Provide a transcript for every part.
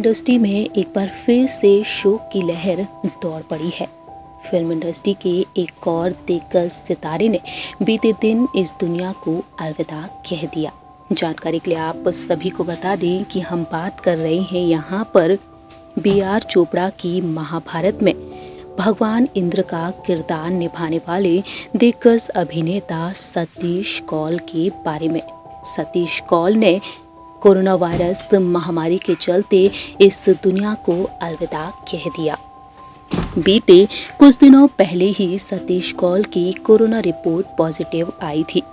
Industry में एक बार फिर से शोक की लहर दौड़ पड़ी है। फिल्म इंडस्ट्री के एक और दिग्गज सितारे ने बीते दिन इस दुनिया को अलविदा कह दिया। जानकारी के लिए आप सभी को बता दें कि हम बात कर रहे हैं यहाँ पर B.R. चोपड़ा की महाभारत में भगवान इंद्र का किरदार निभाने वाले दिग्गज अभिनेता सतीश कौल के बारे में। सतीश कौल ने कोरोना वायरस महामारी के चलते इस दुनिया को अलविदा कह दिया। बीते कुछ दिनों पहले ही सतीश कौल की कोरोना रिपोर्ट पॉजिटिव आई थी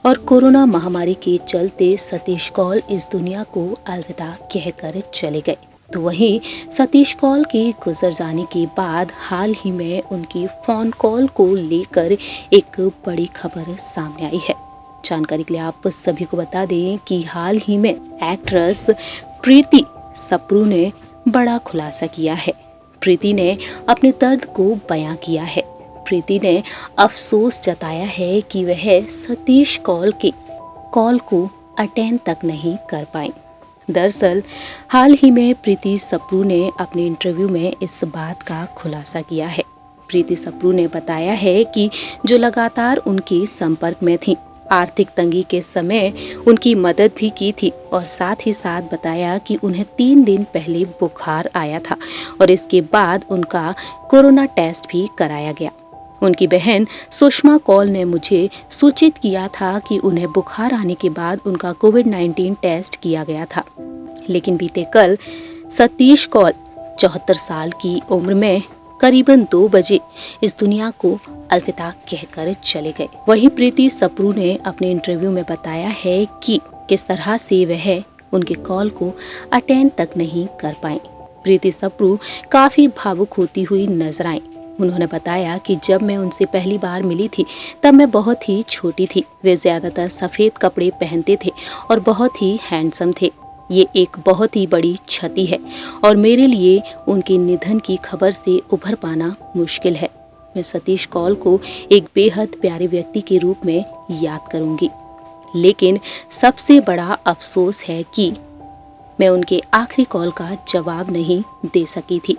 और कोरोना महामारी के चलते सतीश कौल इस दुनिया को अलविदा कहकर चले गए। तो वहीं सतीश कौल के गुजर जाने के बाद हाल ही में उनकी फोन कॉल को लेकर एक बड़ी खबर सामने आई है। जानकारी के लिए आप सभी को बता दें कि हाल ही में एक्ट्रेस प्रीति सप्रू ने बड़ा खुलासा किया है। प्रीति ने अपने दर्द को बयां किया है। प्रीति ने अफसोस जताया है कि वह सतीश कौल के कॉल को अटेंड तक नहीं कर पाई। दरअसल हाल ही में प्रीति सप्रू ने अपने इंटरव्यू में इस बात का खुलासा किया है। प्रीति सप्रू ने बताया है कि जो लगातार उनके संपर्क में थी, आर्थिक तंगी के समय उनकी मदद भी की थी और साथ ही साथ बताया कि उन्हें 3 दिन पहले बुखार आया था और इसके बाद उनका कोरोना टेस्ट भी कराया गया। उनकी बहन सुषमा कौल ने मुझे सूचित किया था कि उन्हें बुखार आने के बाद उनका कोविड-19 टेस्ट किया गया था, लेकिन बीते कल सतीश कौल 74 साल की उम्र में करीबन 2 बजे इस दुनिया को अलविदा कहकर चले गए। वहीं प्रीति सप्रू ने अपने इंटरव्यू में बताया है कि किस तरह से वह उनके कॉल को अटेंड तक नहीं कर पाए। प्रीति सप्रू काफी भावुक होती हुई नजर आई। उन्होंने बताया कि जब मैं उनसे पहली बार मिली थी तब मैं बहुत ही छोटी थी। वे ज्यादातर सफेद कपड़े पहनते थे और बहुत ही हैंडसम थे। ये एक बहुत ही बड़ी क्षति है और मेरे लिए उनके निधन की खबर से उभर पाना मुश्किल है। मैं सतीश कौल को एक बेहद प्यारे व्यक्ति के रूप में याद करूंगी, लेकिन सबसे बड़ा अफसोस है कि मैं उनके आखिरी कॉल का जवाब नहीं दे सकी थी।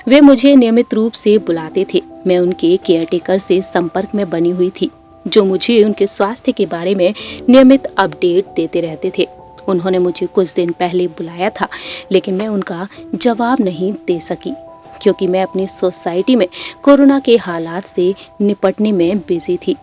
वे मुझे नियमित रूप से बुलाते थे। मैं उनके केयरटेकर से संपर्क में बनी हुई थी, जो मुझे उनके स्वास्थ्य के बारे में नियमित अपडेट देते रहते थे। उन्होंने मुझे कुछ दिन पहले बुलाया था, लेकिन मैं उनका जवाब नहीं दे सकी क्योंकि मैं अपनी सोसाइटी में कोरोना के हालात से निपटने में बिजी थी।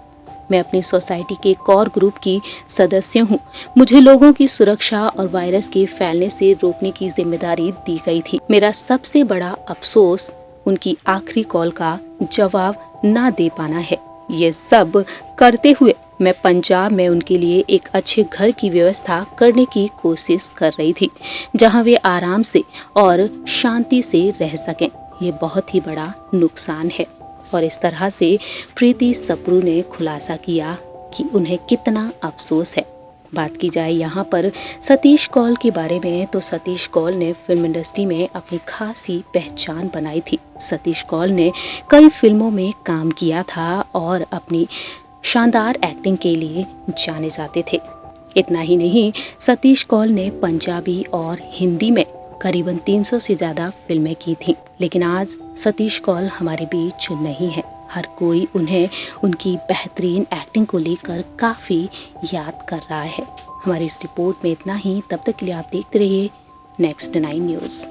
मैं अपनी सोसाइटी के कोर ग्रुप की सदस्य हूँ। मुझे लोगों की सुरक्षा और वायरस के फैलने से रोकने की जिम्मेदारी दी गई थी। मेरा सबसे बड़ा अफसोस उनकी आखिरी कॉल का जवाब ना दे पाना है। ये सब करते हुए मैं पंजाब में उनके लिए एक अच्छे घर की व्यवस्था करने की कोशिश कर रही थी, जहां वे आराम से और शांति से रह सकें। ये बहुत ही बड़ा नुकसान है। और इस तरह से प्रीति सप्रू ने खुलासा किया कि उन्हें कितना अफसोस है। बात की जाए यहाँ पर सतीश कौल के बारे में, तो सतीश कौल ने फिल्म इंडस्ट्री में अपनी खासी पहचान बनाई थी। सतीश कौल ने कई फिल्मों में काम किया था और अपनी शानदार एक्टिंग के लिए जाने जाते थे। इतना ही नहीं, सतीश कौल ने पंजाबी और हिंदी में करीबन 300 से ज्यादा फिल्में की थी। लेकिन आज सतीश कौल हमारे बीच नहीं है। हर कोई उन्हें उनकी बेहतरीन एक्टिंग को लेकर काफी याद कर रहा है। हमारी इस रिपोर्ट में इतना ही। तब तक के लिए आप देखते रहिए नेक्स्ट 9 न्यूज़।